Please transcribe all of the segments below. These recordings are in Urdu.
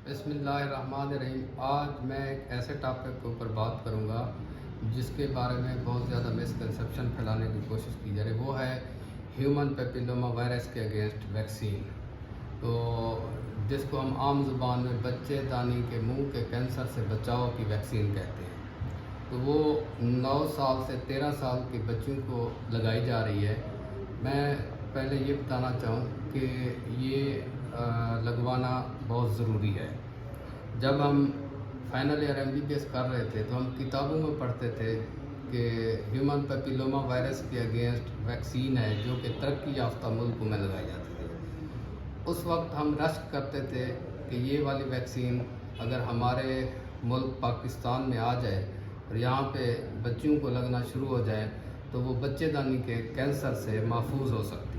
بسم اللہ الرحمن الرحیم۔ آج میں ایک ایسے ٹاپک کے اوپر بات کروں گا جس کے بارے میں بہت زیادہ مسکنسیپشن پھیلانے کی کوشش کی جا رہی ہے، وہ ہے ہیومن پیپیلوما وائرس کے اگینسٹ ویکسین، تو جس کو ہم عام زبان میں بچے دانی کے منہ کے کینسر سے بچاؤ کی ویکسین کہتے ہیں۔ تو وہ 9 سال سے 13 سال کے بچوں کو لگائی جا رہی ہے۔ میں پہلے یہ بتانا چاہوں کہ یہ لگوانا بہت ضروری ہے۔ جب ہم فائنل ایئر MBBS کر رہے تھے تو ہم کتابوں میں پڑھتے تھے کہ ہیومن پیپیلوما وائرس کے اگینسٹ ویکسین ہے جو کہ ترقی یافتہ ملکوں میں لگائی جاتی ہے۔ اس وقت ہم رشک کرتے تھے کہ یہ والی ویکسین اگر ہمارے ملک پاکستان میں آ جائے اور یہاں پہ بچوں کو لگنا شروع ہو جائے تو وہ بچے دانی کے کینسر سے محفوظ ہو سکتی ہے۔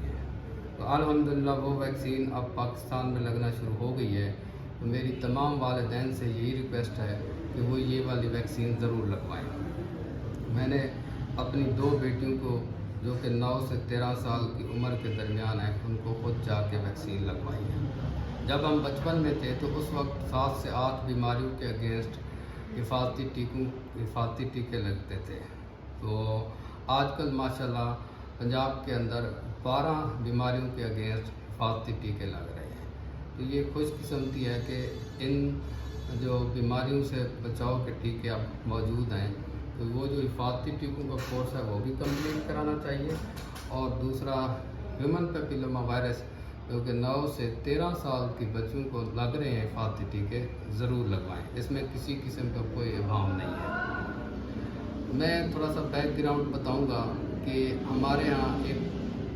تو الحمدللہ وہ ویکسین اب پاکستان میں لگنا شروع ہو گئی ہے۔ تو میری تمام والدین سے یہی ریکویسٹ ہے کہ وہ یہ والی ویکسین ضرور لگوائیں۔ میں نے اپنی 2 بیٹیوں کو جو کہ 9 سے 13 سال کی عمر کے درمیان ہیں ان کو خود جا کے ویکسین لگوائی ہے۔ جب ہم بچپن میں تھے تو اس وقت 7 سے 8 بیماریوں کے اگینسٹ حفاظتی ٹیکے لگتے تھے۔ تو آج کل ماشاءاللہ پنجاب کے اندر 12 بیماریوں کے اگینسٹ حفاظتی ٹیکے لگ رہے ہیں۔ تو یہ خوش قسمتی ہے کہ ان جو بیماریوں سے بچاؤ کے ٹیکے اب موجود ہیں، تو وہ جو حفاظتی ٹیکوں کا کورس ہے وہ بھی کمپلیٹ کرانا چاہیے، اور دوسرا ہیومن پیپیلوما وائرس جو کہ 9 سے 13 سال کے بچوں کو لگ رہے ہیں حفاظتی ٹیکے ضرور لگوائیں۔ اس میں کسی قسم کا کوئی ابہام نہیں ہے۔ میں تھوڑا سا بیک گراؤنڈ بتاؤں گا کہ ہمارے ہاں ایک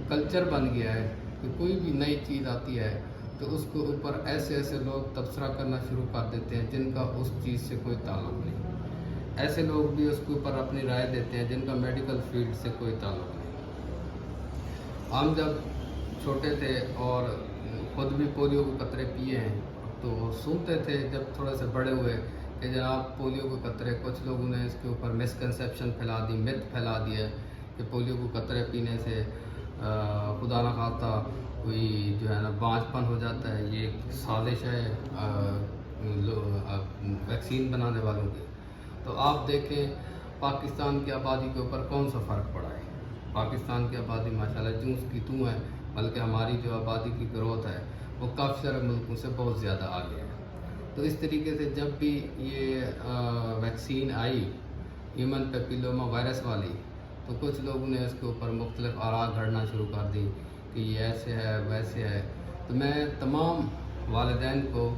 کلچر بن گیا ہے کہ کوئی بھی نئی چیز آتی ہے تو اس کے اوپر ایسے لوگ تبصرہ کرنا شروع کر دیتے ہیں جن کا اس چیز سے کوئی تعلق نہیں۔ ایسے لوگ بھی اس کے اوپر اپنی رائے دیتے ہیں جن کا میڈیکل فیلڈ سے کوئی تعلق نہیں۔ ہم جب چھوٹے تھے اور خود بھی پولیو کے قطرے پیے ہیں تو سنتے تھے جب تھوڑے سے بڑے ہوئے کہ جناب پولیو کے قطرے، کچھ لوگوں نے اس کے اوپر مسکنسیپشن پھیلا دی، مت پھیلا دی ہے کہ پولیو کے قطرے پینے سے خدا نہ خواستہ کوئی جو ہے نا بانجھ پن ہو جاتا ہے، یہ ایک سازش ہے ویکسین بنانے والوں کی۔ تو آپ دیکھیں پاکستان کی آبادی کے اوپر کون سا فرق پڑا ہے۔ پاکستان کی آبادی ماشاءاللہ جوں کی توں ہے، بلکہ ہماری جو آبادی کی گروتھ ہے وہ کافی سارے ملکوں سے بہت زیادہ آگے ہے۔ تو اس طریقے سے جب بھی یہ ویکسین آئی ہیومن پیپیلوما وائرس والی، تو کچھ لوگوں نے اس کے اوپر مختلف آراء گھڑنا شروع کر دی کہ یہ ایسے ہے ویسے ہے۔ تو میں تمام والدین کو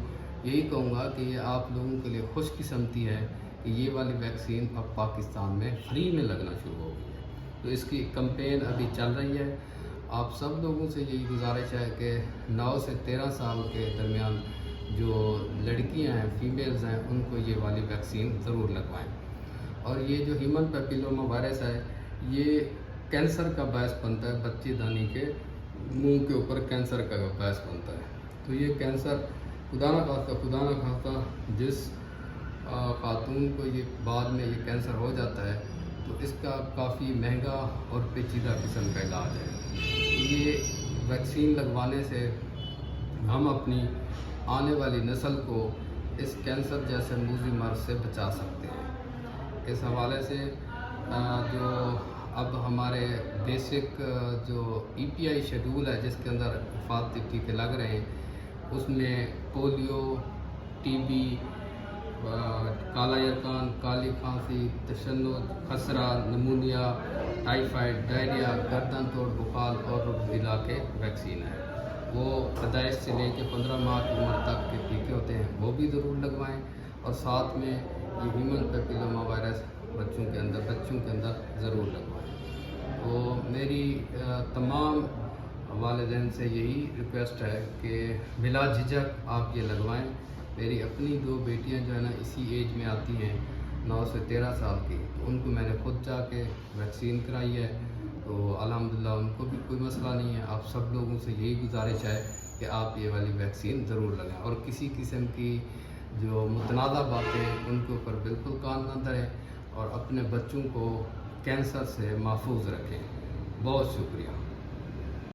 یہی کہوں گا کہ یہ آپ لوگوں کے لیے خوش قسمتی ہے کہ یہ والی ویکسین اب پاکستان میں فری میں لگنا شروع ہو گئی ہے۔ تو اس کی کمپین ابھی چل رہی ہے۔ آپ سب لوگوں سے یہی گزارش ہے کہ 9 سے 13 سال کے درمیان جو لڑکیاں ہیں، فیمیلز ہیں، ان کو یہ والی ویکسین ضرور لگوائیں۔ اور یہ جو ہیومن پیپیلوما وائرس ہے یہ کینسر کا باعث بنتا ہے، بچے دانی کے منہ کے اوپر کینسر کا باعث بنتا ہے۔ تو یہ کینسر خدا نہ خواستہ جس خاتون کو یہ بعد میں یہ کینسر ہو جاتا ہے تو اس کا کافی مہنگا اور پیچیدہ قسم کا علاج ہے۔ یہ ویکسین لگوانے سے ہم اپنی آنے والی نسل کو اس کینسر جیسے موذی مرض سے بچا سکتے ہیں۔ اس حوالے سے جو اب ہمارے بیسک جو EPI شیڈول ہے جس کے اندر حفاظتی ٹیکے لگ رہے ہیں، اس میں پولیو، TB، کالا یرقان، کالی کھانسی، تشنج، خسرہ، نمونیا، ٹائیفائڈ، ڈائریا، گردن توڑ بخار اور ربیلا کے ویکسین ہے۔ وہ پیدائش سے لے کے 15 ماہ کی عمر تک کے ٹیکے ہوتے ہیں، وہ بھی ضرور لگوائیں، اور ساتھ میں یہ ہیومن پیپیلوما وائرس بچوں کے اندر ضرور لگوائیں۔ تو میری تمام والدین سے یہی ریکویسٹ ہے کہ بلا جھجک آپ یہ لگوائیں۔ میری اپنی 2 بیٹیاں جو ہے نا اسی ایج میں آتی ہیں 9 سے 13 سال کی، تو ان کو میں نے خود جا کے ویکسین کرائی ہے، تو الحمدللہ ان کو بھی کوئی مسئلہ نہیں ہے۔ آپ سب لوگوں سے یہی گزارش ہے کہ آپ یہ والی ویکسین ضرور لگائیں، اور کسی قسم کی جو متنازع باتیں ان کے اوپر بالکل کان نہ دھریں، اور اپنے بچوں کو کینسر سے محفوظ رکھیں۔ بہت شکریہ۔